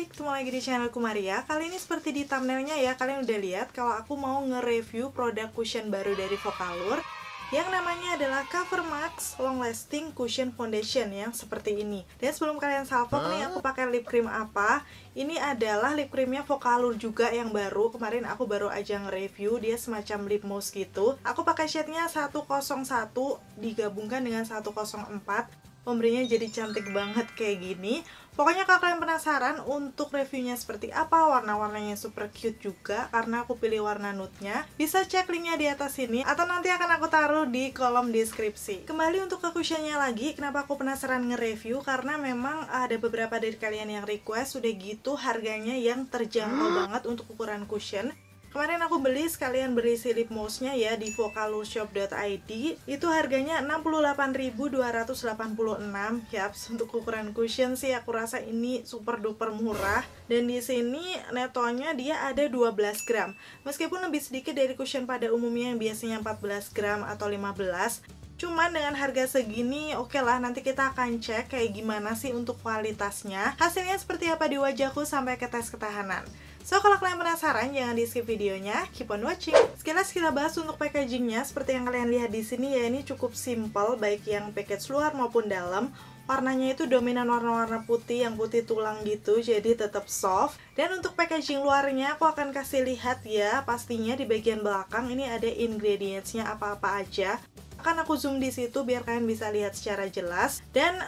Hai, ketemu lagi di channelku Maria. Kali ini seperti di thumbnailnya ya, kalian udah lihat kalau aku mau nge-review produk cushion baru dari Vocalour yang namanya adalah CoverMax Long Lasting Cushion Foundation yang seperti ini. Dan sebelum kalian salvok nih, aku pakai lip cream apa? Ini adalah lip creamnya Vocalour juga yang baru. Kemarin aku baru aja nge-review, dia semacam lip mousse gitu. Aku pakai shade-nya 101 digabungkan dengan 104. Pemberinya jadi cantik banget kayak gini. Pokoknya kalau kalian penasaran untuk reviewnya seperti apa, warna-warnanya super cute juga karena aku pilih warna nude-nya, bisa cek linknya di atas sini atau nanti akan aku taruh di kolom deskripsi. Kembali untuk ke cushionnya lagi, kenapa aku penasaran nge-review, karena memang ada beberapa dari kalian yang request, udah gitu harganya yang terjangkau banget untuk ukuran cushion. Kemarin aku beli sekalian berisi lip mousse-nya ya di vocalourshop.id. Itu harganya 68.286. Yaps, untuk ukuran cushion sih aku rasa ini super duper murah. Dan di sini netonya dia ada 12 gram. Meskipun lebih sedikit dari cushion pada umumnya yang biasanya 14 gram atau 15. Cuman dengan harga segini, oke lah, nanti kita akan cek kayak gimana sih untuk kualitasnya. Hasilnya seperti apa di wajahku sampai ke tes ketahanan. So, kalau kalian penasaran, jangan di skip videonya, keep on watching. Sekilas kita bahas untuk packagingnya, seperti yang kalian lihat di sini ya, ini cukup simple, baik yang package luar maupun dalam. Warnanya itu dominan warna-warna putih, yang putih tulang gitu, jadi tetap soft. Dan untuk packaging luarnya, aku akan kasih lihat ya, pastinya di bagian belakang ini ada ingredientsnya apa-apa aja. Akan aku zoom di situ biar kalian bisa lihat secara jelas. Dan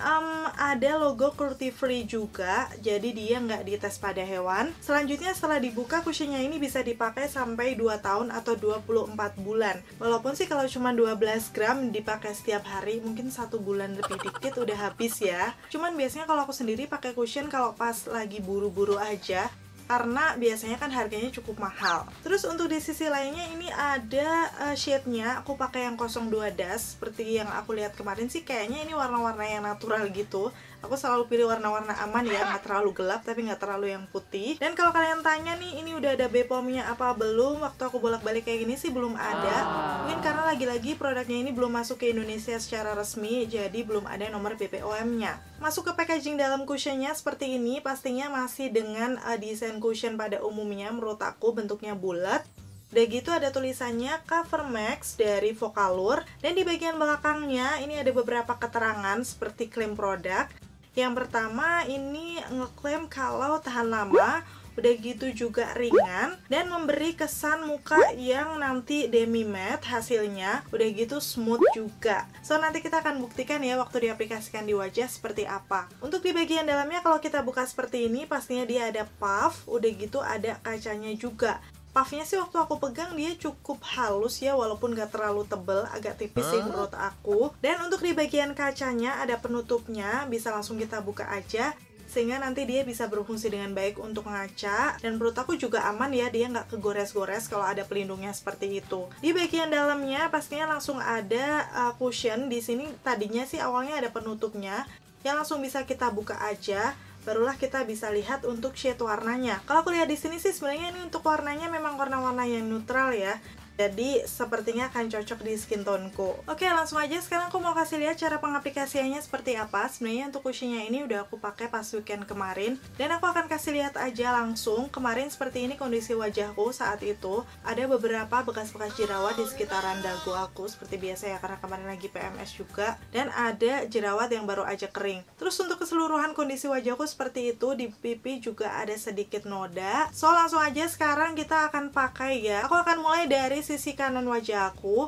ada logo cruelty free juga, jadi dia nggak dites pada hewan. Selanjutnya setelah dibuka, cushionnya ini bisa dipakai sampai 2 tahun atau 24 bulan. Walaupun sih kalau cuma 12 gram dipakai setiap hari, mungkin 1 bulan lebih dikit udah habis ya. Cuman biasanya kalau aku sendiri pakai cushion kalau pas lagi buru-buru aja, karena biasanya kan harganya cukup mahal. Terus untuk di sisi lainnya ini ada shade-nya, aku pakai yang 02 das. Seperti yang aku lihat kemarin sih kayaknya ini warna-warna yang natural gitu. Aku selalu pilih warna-warna aman ya, nggak terlalu gelap tapi nggak terlalu yang putih. Dan kalau kalian tanya nih, ini udah ada BPOM-nya apa belum? Waktu aku bolak-balik kayak gini sih belum ada. Mungkin karena lagi-lagi produknya ini belum masuk ke Indonesia secara resmi, jadi belum ada nomor BPOM-nya. Masuk ke packaging dalam cushionnya seperti ini, pastinya masih dengan desain cushion pada umumnya. Menurut aku bentuknya bulat. Udah gitu ada tulisannya CoverMax dari Vocalour. Dan di bagian belakangnya ini ada beberapa keterangan seperti klaim produk. Yang pertama ini ngeklaim kalau tahan lama, udah gitu juga ringan, dan memberi kesan muka yang nanti demi matte hasilnya, udah gitu smooth juga. So nanti kita akan buktikan ya waktu diaplikasikan di wajah seperti apa. Untuk di bagian dalamnya kalau kita buka seperti ini, pastinya dia ada puff, udah gitu ada kacanya juga. Puffnya sih waktu aku pegang dia cukup halus ya, walaupun gak terlalu tebel, agak tipis sih menurut aku. Dan untuk di bagian kacanya ada penutupnya, bisa langsung kita buka aja, sehingga nanti dia bisa berfungsi dengan baik untuk ngaca. Dan menurut aku juga aman ya, dia nggak kegores-gores kalau ada pelindungnya seperti itu. Di bagian dalamnya pastinya langsung ada cushion. Di sini tadinya sih awalnya ada penutupnya, yang langsung bisa kita buka aja. Barulah kita bisa lihat untuk shade warnanya. Kalau aku lihat di sini sih sebenarnya ini untuk warnanya memang warna-warna yang neutral ya. Jadi sepertinya akan cocok di skin tone-ku. Oke, langsung aja sekarang aku mau kasih lihat cara pengaplikasiannya seperti apa. Sebenarnya untuk cushionnya ini udah aku pakai pas weekend kemarin, dan aku akan kasih lihat aja langsung. Kemarin seperti ini kondisi wajahku saat itu. Ada beberapa bekas-bekas jerawat di sekitaran dagu aku seperti biasa ya, karena kemarin lagi PMS juga. Dan ada jerawat yang baru aja kering. Terus untuk keseluruhan kondisi wajahku seperti itu, di pipi juga ada sedikit noda. So langsung aja sekarang kita akan pakai ya. Aku akan mulai dari sisi kanan wajah aku.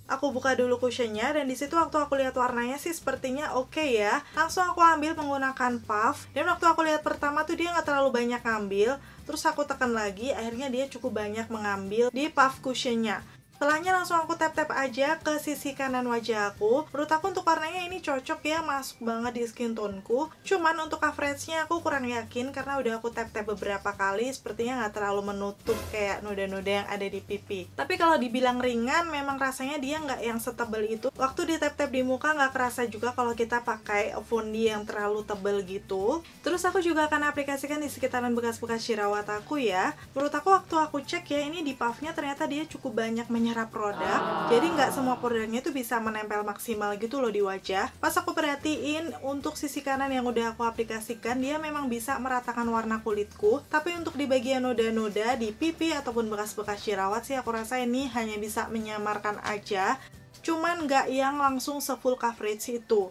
Aku buka dulu cushionnya, dan disitu waktu aku lihat warnanya sih sepertinya oke ya. Langsung aku ambil menggunakan puff. Dan waktu aku lihat pertama tuh dia nggak terlalu banyak ngambil. Terus aku tekan lagi, akhirnya dia cukup banyak mengambil di puff cushionnya. Setelahnya langsung aku tap-tap aja ke sisi kanan wajah aku. Menurut aku untuk warnanya ini cocok ya, masuk banget di skin tone-ku. Cuman untuk coverage-nya aku kurang yakin karena udah aku tap-tap beberapa kali, sepertinya nggak terlalu menutup kayak noda-noda yang ada di pipi. Tapi kalau dibilang ringan, memang rasanya dia nggak yang setebal itu. Waktu di tap-tap di muka nggak kerasa juga kalau kita pakai foundation yang terlalu tebal gitu. Terus aku juga akan aplikasikan di sekitaran bekas-bekas jerawat aku ya. Menurut aku waktu aku cek ya, ini di puff-nya ternyata dia cukup banyak menyerap produk, jadi nggak semua produknya tuh bisa menempel maksimal gitu loh di wajah. Pas aku perhatiin untuk sisi kanan yang udah aku aplikasikan, dia memang bisa meratakan warna kulitku, tapi untuk di bagian noda-noda di pipi ataupun bekas-bekas jerawat sih aku rasa ini hanya bisa menyamarkan aja, cuman nggak yang langsung se-full coverage itu.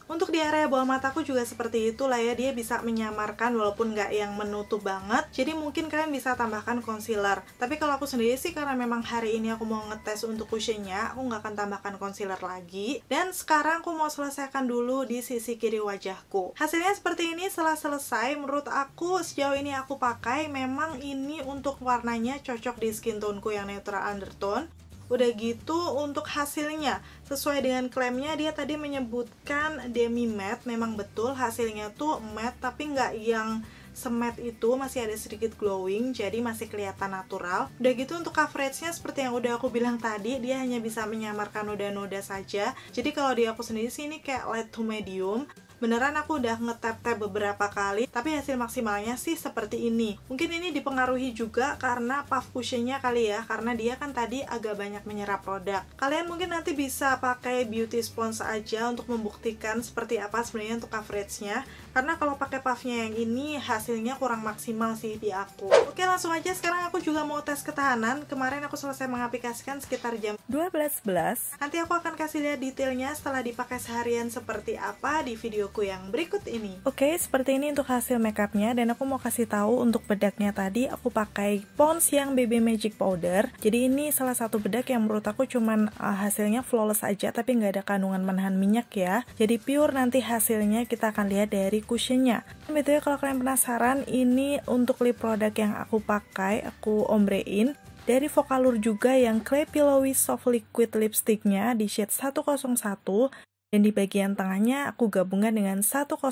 Untuk di area bawah mataku juga seperti itu lah ya, dia bisa menyamarkan walaupun nggak yang menutup banget. Jadi mungkin kalian bisa tambahkan concealer. Tapi kalau aku sendiri sih, karena memang hari ini aku mau ngetes untuk cushionnya, aku nggak akan tambahkan concealer lagi. Dan sekarang aku mau selesaikan dulu di sisi kiri wajahku. Hasilnya seperti ini. Setelah selesai, menurut aku sejauh ini aku pakai, memang ini untuk warnanya cocok di skin toneku yang neutral undertone. Udah gitu untuk hasilnya sesuai dengan klaimnya, dia tadi menyebutkan demi matte. Memang betul hasilnya tuh matte, tapi nggak yang sematte itu, masih ada sedikit glowing, jadi masih kelihatan natural. Udah gitu untuk coveragenya seperti yang udah aku bilang tadi, dia hanya bisa menyamarkan noda-noda saja. Jadi kalau di aku sendiri sih ini kayak light to medium. Beneran aku udah nge-tap-tap beberapa kali, tapi hasil maksimalnya sih seperti ini. Mungkin ini dipengaruhi juga karena puff cushionnya kali ya, karena dia kan tadi agak banyak menyerap produk. Kalian mungkin nanti bisa pakai beauty sponge aja untuk membuktikan seperti apa sebenarnya untuk coveragenya. Karena kalau pakai puffnya yang ini, hasilnya kurang maksimal sih di aku. Oke, langsung aja sekarang aku juga mau tes ketahanan. Kemarin aku selesai mengaplikasikan sekitar jam 12.11. Nanti aku akan kasih lihat detailnya setelah dipakai seharian seperti apa di video yang berikut ini. Oke, seperti ini untuk hasil makeupnya, dan aku mau kasih tahu untuk bedaknya tadi aku pakai Pond's yang BB Magic Powder. Jadi ini salah satu bedak yang menurut aku cuman hasilnya flawless aja, tapi nggak ada kandungan menahan minyak ya. Jadi pure, nanti hasilnya kita akan lihat dari cushionnya. Betul ya, kalau kalian penasaran, ini untuk lip product yang aku pakai, aku ombrein dari Vocalour juga yang Clay Pillowy Soft Liquid Lipsticknya di shade 101. Dan di bagian tengahnya aku gabungkan dengan 105.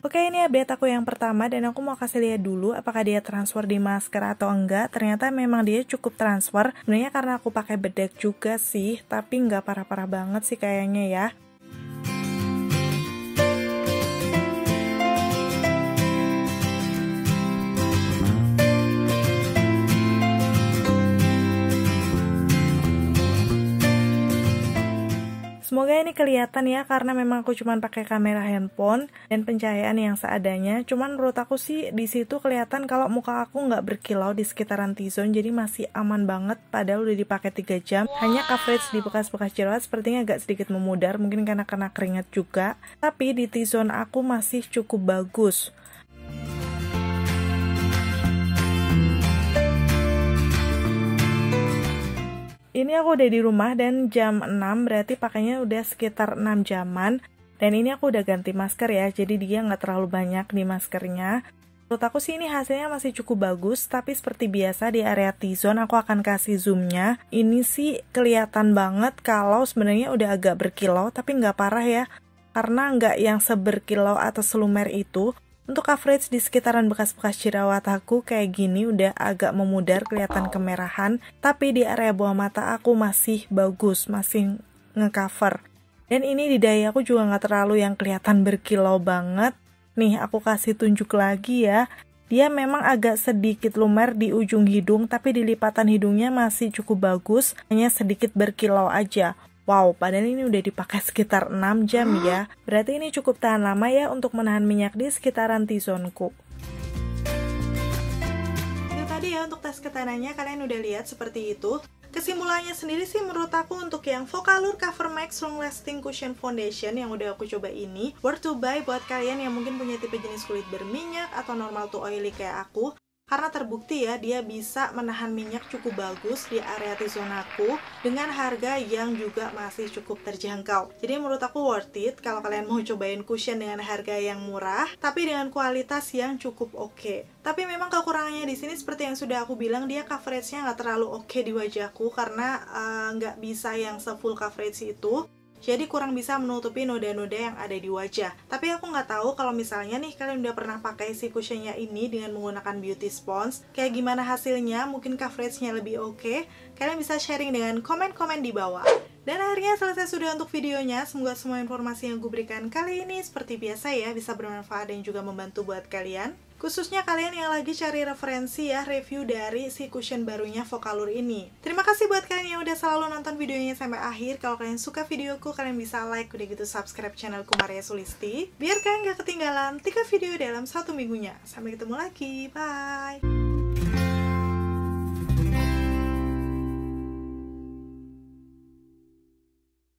Oke, ini update aku yang pertama, dan aku mau kasih lihat dulu apakah dia transfer di masker atau enggak. Ternyata memang dia cukup transfer. Sebenarnya karena aku pakai bedak juga sih, tapi nggak parah-parah banget sih kayaknya ya. Semoga ini kelihatan ya, karena memang aku cuma pakai kamera handphone dan pencahayaan yang seadanya. Cuman menurut aku sih di situ kelihatan kalau muka aku nggak berkilau di sekitaran T-zone, jadi masih aman banget. Padahal udah dipakai 3 jam. Hanya coverage di bekas-bekas jerawat sepertinya agak sedikit memudar, mungkin karena kena keringat juga. Tapi di T-zone aku masih cukup bagus. Ini aku udah di rumah dan jam 6, berarti pakainya udah sekitar 6 jaman. Dan ini aku udah ganti masker ya, jadi dia nggak terlalu banyak di maskernya. Menurut aku sih ini hasilnya masih cukup bagus, tapi seperti biasa di area T-zone aku akan kasih zoomnya. Ini sih kelihatan banget kalau sebenarnya udah agak berkilau, tapi nggak parah ya. Karena nggak yang seberkilau atau selumer itu. Untuk coverage di sekitaran bekas-bekas jerawat aku kayak gini udah agak memudar, kelihatan kemerahan, tapi di area bawah mata aku masih bagus, masih ngecover. Dan ini di dahi aku juga nggak terlalu yang kelihatan berkilau banget. Nih aku kasih tunjuk lagi ya. Dia memang agak sedikit lumer di ujung hidung, tapi di lipatan hidungnya masih cukup bagus, hanya sedikit berkilau aja. Wow, padahal ini udah dipakai sekitar 6 jam ya. Berarti ini cukup tahan lama ya untuk menahan minyak di sekitaran T-zone-ku. Itu tadi ya untuk tes ketahanannya, kalian udah lihat seperti itu. Kesimpulannya sendiri sih menurut aku untuk yang Vocalour Cover Max Long Lasting Cushion Foundation yang udah aku coba ini worth to buy buat kalian yang mungkin punya tipe jenis kulit berminyak atau normal to oily kayak aku. Karena terbukti ya, dia bisa menahan minyak cukup bagus di area T-zone aku dengan harga yang juga masih cukup terjangkau. Jadi menurut aku worth it kalau kalian mau cobain cushion dengan harga yang murah, tapi dengan kualitas yang cukup oke. Tapi memang kekurangannya di sini seperti yang sudah aku bilang, dia coveragenya nggak terlalu oke di wajahku karena nggak bisa yang se-full coverage itu. Jadi kurang bisa menutupi noda-noda yang ada di wajah. Tapi aku nggak tahu kalau misalnya nih kalian udah pernah pakai si cushionnya ini dengan menggunakan beauty sponge, kayak gimana hasilnya, mungkin coveragenya lebih oke. Kalian bisa sharing dengan komen-komen di bawah. Dan akhirnya selesai sudah untuk videonya. Semoga semua informasi yang gue berikan kali ini seperti biasa ya bisa bermanfaat dan juga membantu buat kalian. Khususnya kalian yang lagi cari referensi ya, review dari si cushion barunya Vocalour ini. Terima kasih buat kalian yang udah selalu nonton videonya sampai akhir. Kalau kalian suka videoku, kalian bisa like, udah gitu subscribe channelku Maria Sulisti, biar kalian gak ketinggalan 3 video dalam 1 minggunya. Sampai ketemu lagi, bye!